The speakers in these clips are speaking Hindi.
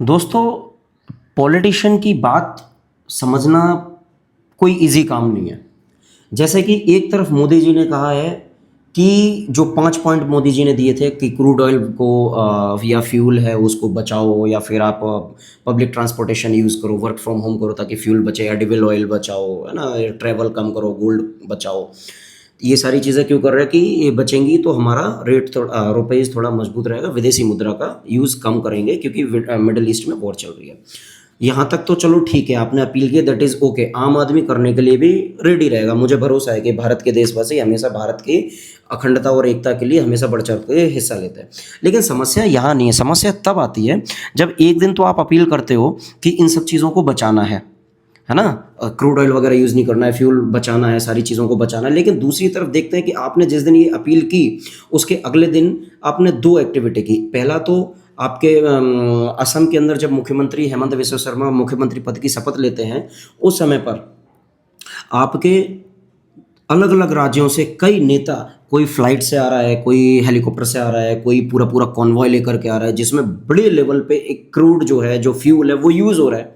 दोस्तों, पॉलिटिशियन की बात समझना कोई इजी काम नहीं है। जैसे कि एक तरफ मोदी जी ने कहा है कि जो 5 पॉइंट मोदी जी ने दिए थे कि क्रूड ऑयल को या फ्यूल है उसको बचाओ, या फिर आप पब्लिक ट्रांसपोर्टेशन यूज़ करो, वर्क फ्रॉम होम करो ताकि फ्यूल बचे, एडिबल ऑयल बचाओ, है ना, ट्रैवल कम करो, गोल्ड बचाओ। ये सारी चीज़ें क्यों कर रहे हैं कि ये बचेंगी तो हमारा रेट थोड़ा रुपये थोड़ा मजबूत रहेगा, विदेशी मुद्रा का यूज़ कम करेंगे क्योंकि मिडल ईस्ट में वॉर चल रही है। यहाँ तक तो चलो ठीक है, आपने अपील की, दैट इज़ ओके। आम आदमी करने के लिए भी रेडी रहेगा। मुझे भरोसा है कि भारत के देशवासी हमेशा भारत की अखंडता और एकता के लिए हमेशा बढ़ चढ़ के हिस्सा लेते हैं। लेकिन समस्या यहाँ नहीं है। समस्या तब आती है जब एक दिन तो आप अपील करते हो कि इन सब चीज़ों को बचाना है ना, क्रूड ऑयल वगैरह यूज़ नहीं करना है, फ्यूल बचाना है, सारी चीज़ों को बचाना है। लेकिन दूसरी तरफ देखते हैं कि आपने जिस दिन ये अपील की उसके अगले दिन आपने दो एक्टिविटी की। पहला तो आपके असम के अंदर जब मुख्यमंत्री हेमंत बिस्वा शर्मा मुख्यमंत्री पद की शपथ लेते हैं, उस समय पर आपके अलग अलग राज्यों से कई नेता, कोई फ्लाइट से आ रहा है, कोई हेलीकॉप्टर से आ रहा है, कोई पूरा पूरा कॉन्वॉय लेकर के आ रहा है, जिसमें बड़े लेवल पे एक क्रूड जो है, जो फ्यूल है, वो यूज़ हो रहा है।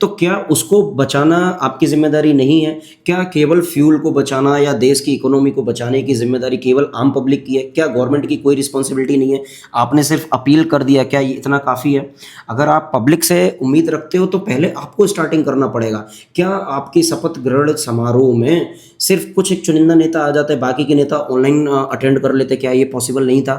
तो क्या उसको बचाना आपकी ज़िम्मेदारी नहीं है? क्या केवल फ्यूल को बचाना या देश की इकोनॉमी को बचाने की ज़िम्मेदारी केवल आम पब्लिक की है? क्या गवर्नमेंट की कोई रिस्पॉन्सिबिलिटी नहीं है? आपने सिर्फ अपील कर दिया, क्या ये इतना काफ़ी है? अगर आप पब्लिक से उम्मीद रखते हो तो पहले आपको स्टार्टिंग करना पड़ेगा। क्या आपकी शपथ ग्रहण समारोह में सिर्फ कुछ एक चुनिंदा नेता आ जाते, बाकी के नेता ऑनलाइन अटेंड कर लेते? क्या ये पॉसिबल नहीं था?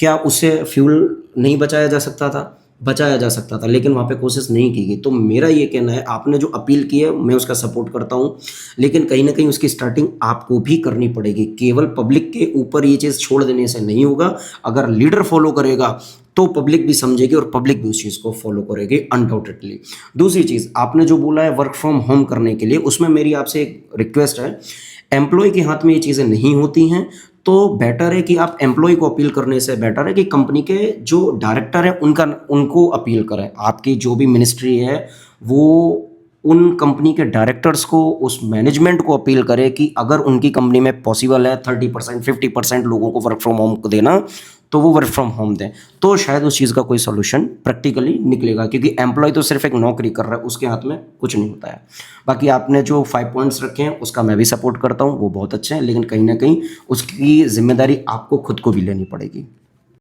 क्या उससे फ्यूल नहीं बचाया जा सकता था? बचाया जा सकता था, लेकिन वहाँ पे कोशिश नहीं की गई। तो मेरा ये कहना है, आपने जो अपील की है मैं उसका सपोर्ट करता हूँ, लेकिन कहीं न कहीं उसकी स्टार्टिंग आपको भी करनी पड़ेगी। केवल पब्लिक के ऊपर ये चीज़ छोड़ देने से नहीं होगा। अगर लीडर फॉलो करेगा तो पब्लिक भी समझेगी और पब्लिक भी उस चीज़ को फॉलो करेगी अनडाउटेडली। दूसरी चीज़ आपने जो बोला है वर्क फ्रॉम होम करने के लिए, उसमें मेरी आपसे एक रिक्वेस्ट है। एम्प्लॉय के हाथ में ये चीज़ें नहीं होती हैं, तो बेटर है कि आप एम्प्लॉय को अपील करने से बेटर है कि कंपनी के जो डायरेक्टर हैं उनको अपील करें। आपकी जो भी मिनिस्ट्री है वो उन कंपनी के डायरेक्टर्स को, उस मैनेजमेंट को अपील करे कि अगर उनकी कंपनी में पॉसिबल है 30% 50% लोगों को वर्क फ्रॉम होम को देना, तो वो वर्क फ्रॉम होम दें। तो शायद उस चीज़ का कोई सोल्यूशन प्रैक्टिकली निकलेगा, क्योंकि एम्प्लॉय तो सिर्फ एक नौकरी कर रहा है, उसके हाथ में कुछ नहीं होता है। बाकी आपने जो 5 पॉइंट्स रखे हैं उसका मैं भी सपोर्ट करता हूँ, वो बहुत अच्छे हैं, लेकिन कहीं ना कहीं उसकी जिम्मेदारी आपको खुद को भी लेनी पड़ेगी।